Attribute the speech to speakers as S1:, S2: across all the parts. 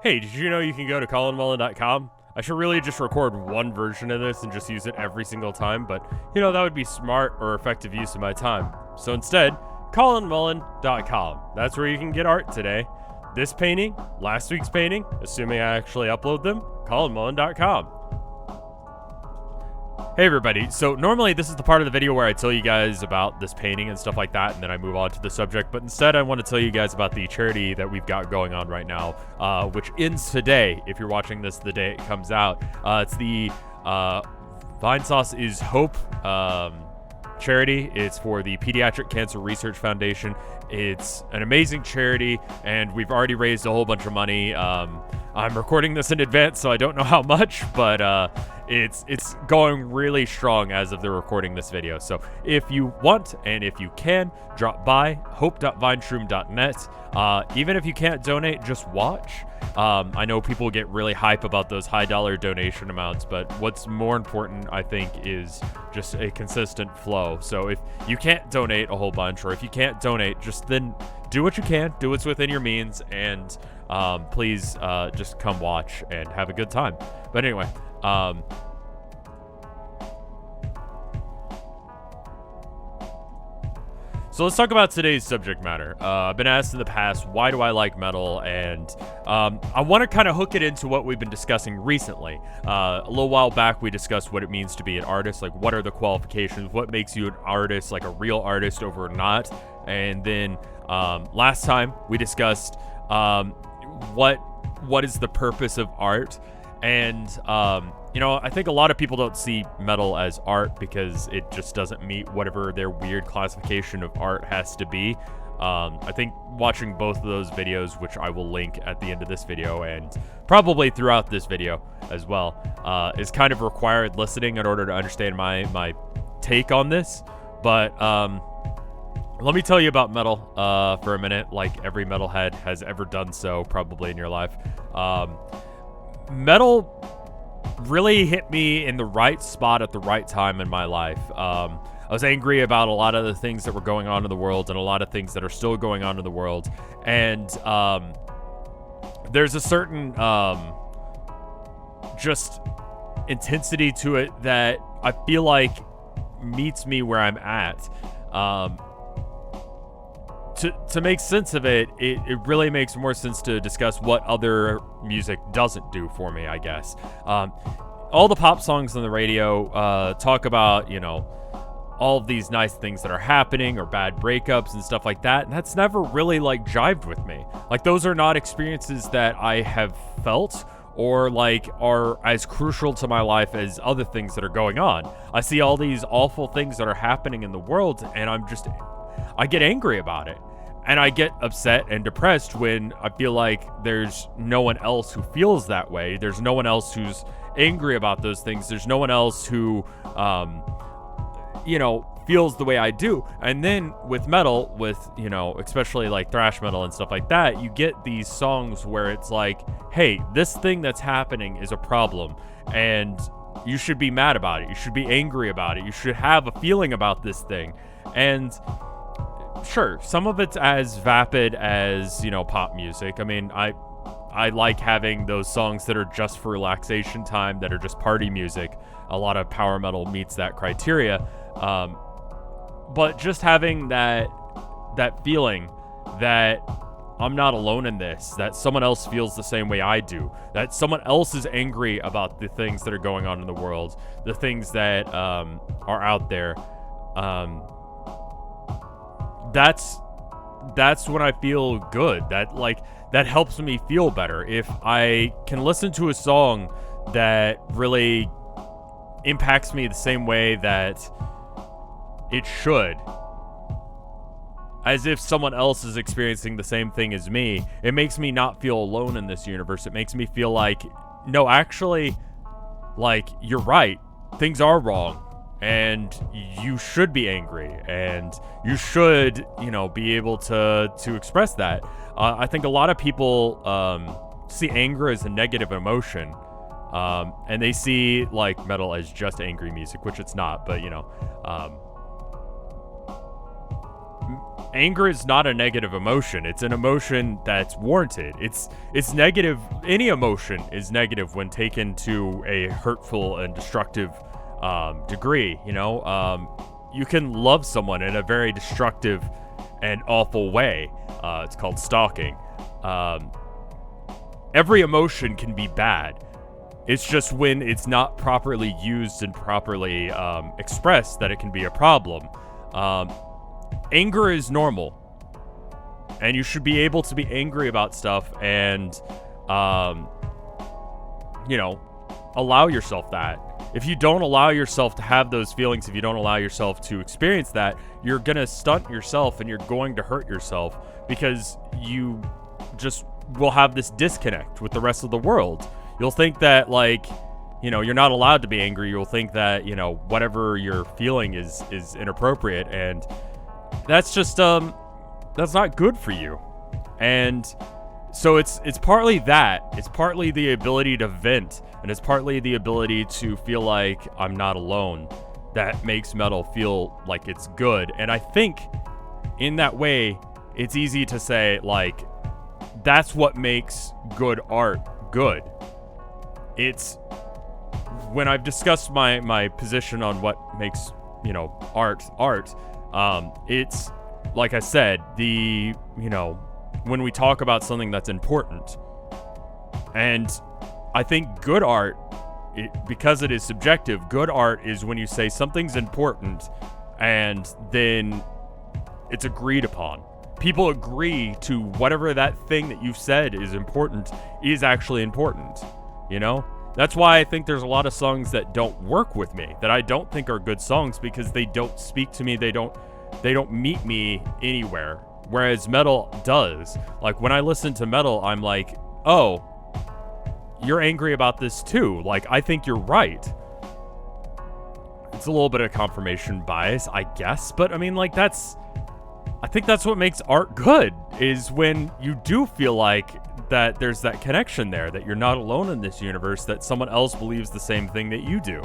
S1: Hey, did you know you can go to colinmullen.com? I should really just record one version of this and just use it every single time, but that would be smart or effective use of my time. So instead, colinmullen.com. That's where you can get art today. This painting, last week's painting, assuming I actually upload them, colinmullen.com. Hey everybody, so normally this is the part of the video where I tell you guys about this painting and stuff like that, and then I move on to the subject, but instead I want to tell you guys about the charity that we've got going on right now, which ends today, if you're watching this the day it comes out. It's the Vinesauce is Hope charity. It's for the Pediatric Cancer Research Foundation. It's an amazing charity, and we've already raised a whole bunch of money. I'm recording this in advance, so I don't know how much, but it's going really strong as of the recording this video. So if you want and if you can, drop by hope.vineshroom.net. Even if you can't donate, just watch. I know people get really hype about those high dollar donation amounts, but what's more important, I think, is just a consistent flow. So if you can't donate a whole bunch, or if you can't donate, just then do what you can, do what's within your means, and please just come watch and have a good time. But anyway, so let's talk about today's subject matter. I've been asked in the past, why do I like metal? And I want to kind of hook it into what we've been discussing recently. A little while back, we discussed what it means to be an artist, like what are the qualifications, what makes you an artist, like a real artist over not. And then last time we discussed what is the purpose of art. And I think a lot of people don't see metal as art because it just doesn't meet whatever their weird classification of art has to be. I think watching both of those videos, which I will link at the end of this video and probably throughout this video as well, is kind of required listening in order to understand my take on this. But let me tell you about metal for a minute, like every metalhead has ever done so probably in your life. Metal really hit me in the right spot at the right time in my life. I was angry about a lot of the things that were going on in the world and a lot of things that are still going on in the world. And there's a certain just intensity to it that I feel like meets me where I'm at. To make sense of it, it really makes more sense to discuss what other music doesn't do for me, I guess. All the pop songs on the radio talk about, all of these nice things that are happening or bad breakups and stuff like that. And that's never really jived with me. Like, those are not experiences that I have felt or are as crucial to my life as other things that are going on. I see all these awful things that are happening in the world, and I get angry about it. And I get upset and depressed when I feel like there's no one else who feels that way. There's no one else who's angry about those things. There's no one else who, feels the way I do. And then with metal, with, especially like thrash metal and stuff like that, you get these songs where it's like, hey, this thing that's happening is a problem. And you should be mad about it. You should be angry about it. You should have a feeling about this thing. And sure, some of it's as vapid as, pop music. I mean, I like having those songs that are just for relaxation time, that are just party music. A lot of power metal meets that criteria. But just having that feeling that I'm not alone in this, that someone else feels the same way I do, that someone else is angry about the things that are going on in the world, the things that are out there. That's when I feel good. That helps me feel better. If I can listen to a song that really impacts me the same way that it should, as if someone else is experiencing the same thing as me, it makes me not feel alone in this universe. It makes me feel like, no, actually, you're right. Things are wrong. And you should be angry, and you should, be able to express that. I think a lot of people see anger as a negative emotion, and they see metal as just angry music, which it's not. But anger is not a negative emotion. It's an emotion that's warranted. It's negative. Any emotion is negative when taken to a hurtful and destructive degree. You can love someone in a very destructive and awful way. It's called stalking. Every emotion can be bad. It's just when it's not properly used and properly expressed that it can be a problem. Anger is normal, and you should be able to be angry about stuff and, allow yourself that. If you don't allow yourself to have those feelings, if you don't allow yourself to experience that, you're going to stunt yourself and you're going to hurt yourself because you just will have this disconnect with the rest of the world. You'll think that, you're not allowed to be angry. You'll think that, whatever you're feeling is inappropriate, and that's just, that's not good for you. And so it's partly that. It's partly the ability to vent, and it's partly the ability to feel like I'm not alone that makes metal feel like it's good. And I think in that way, it's easy to say, that's what makes good art good. It's when I've discussed my position on what makes, art, it's, like I said, when we talk about something that's important. And I think good art, because it is subjective, good art is when you say something's important and then it's agreed upon. People agree to whatever that thing that you've said is important is actually important, That's why I think there's a lot of songs that don't work with me, that I don't think are good songs, because they don't speak to me, they don't meet me anywhere. Whereas metal does. Like, when I listen to metal, I'm like, oh, you're angry about this too. I think you're right. It's a little bit of confirmation bias, I guess, but I mean, I think that's what makes art good, is when you do feel like that there's that connection there, that you're not alone in this universe, that someone else believes the same thing that you do.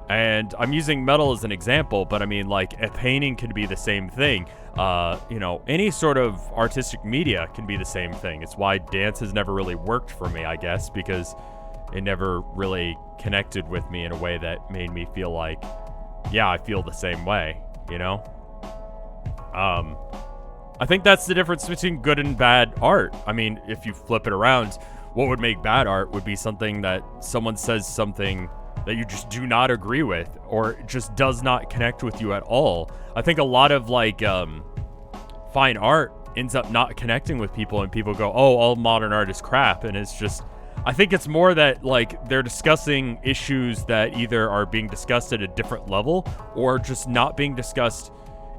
S1: And I'm using metal as an example, but I mean, a painting can be the same thing. Any sort of artistic media can be the same thing. It's why dance has never really worked for me, I guess, because it never really connected with me in a way that made me feel like, yeah, I feel the same way, I think that's the difference between good and bad art. I mean, if you flip it around, what would make bad art would be something that someone says something that you just do not agree with, or just does not connect with you at all. I think a lot of fine art ends up not connecting with people, and people go, oh, all modern art is crap. And it's just, I think it's more that they're discussing issues that either are being discussed at a different level or just not being discussed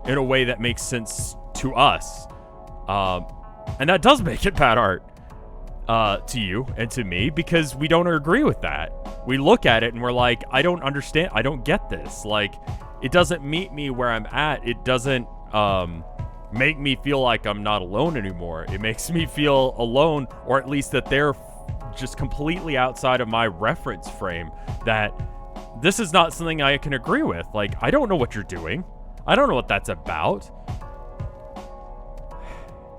S1: in a way that makes sense to us. And that does make it bad art to you and to me, because we don't agree with that. We look at it and we're like, I don't understand. I don't get this. It doesn't meet me where I'm at. It doesn't make me feel like I'm not alone anymore. It makes me feel alone, or at least that they're just completely outside of my reference frame, that this is not something I can agree with. I don't know what you're doing. I don't know what that's about.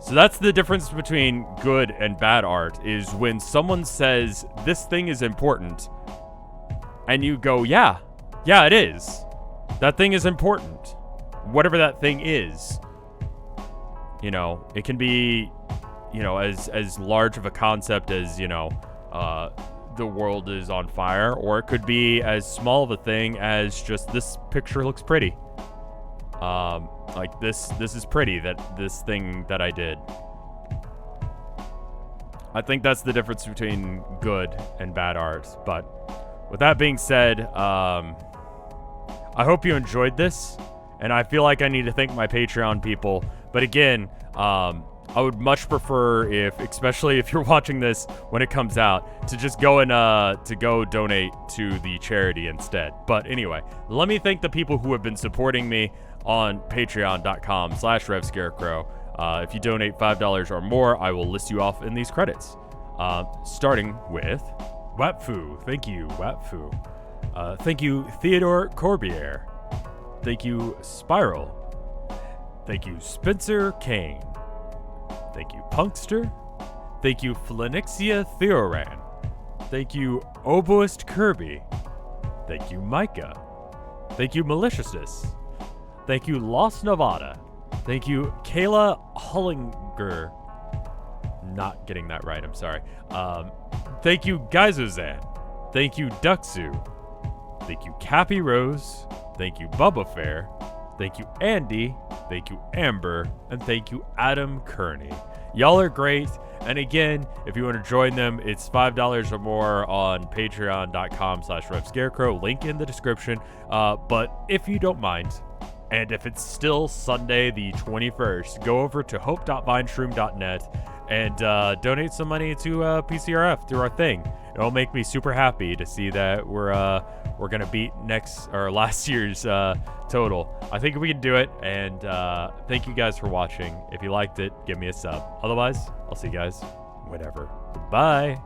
S1: So that's the difference between good and bad art, is when someone says this thing is important and you go, yeah, it is. That thing is important. Whatever that thing is. It can be, as large of a concept as, the world is on fire, or it could be as small of a thing as just this picture looks pretty. This is pretty, that this thing that I did. I think that's the difference between good and bad art. But with that being said, I hope you enjoyed this, and I feel like I need to thank my Patreon people. But again, I would much prefer, especially if you're watching this when it comes out, to just go and to go donate to the charity instead. But anyway, let me thank the people who have been supporting me on patreon.com/RevScarecrow. If you donate $5 or more, I will list you off in these credits. Starting with Wapfu. Thank you, Wapfu. Thank you, Theodore Corbier. Thank you, Spiral. Thank you, Spencer Kane. Thank you, Punkster. Thank you, Phoenixia Theoran. Thank you, Oboist Kirby. Thank you, Micah. Thank you, Maliciousness. Thank you, Lost Nevada. Thank you, Kayla Hullinger. Not getting that right, I'm sorry. Thank you, Gaizuzan. Thank you, Duxu. Thank you, Cappy Rose. Thank you, Bubba Fair. Thank you, Andy. Thank you, Amber. And thank you, Adam Kearney. Y'all are great. And again, if you want to join them, it's $5 or more on patreon.com/RevScarecrow. Link in the description. But if you don't mind, and if it's still Sunday the 21st, go over to hope.vinestream.net and donate some money to PCRF through our thing. It'll make me super happy to see that we're gonna beat last year's total. I think we can do it, and thank you guys for watching. If you liked it, give me a sub. Otherwise, I'll see you guys whenever. Bye.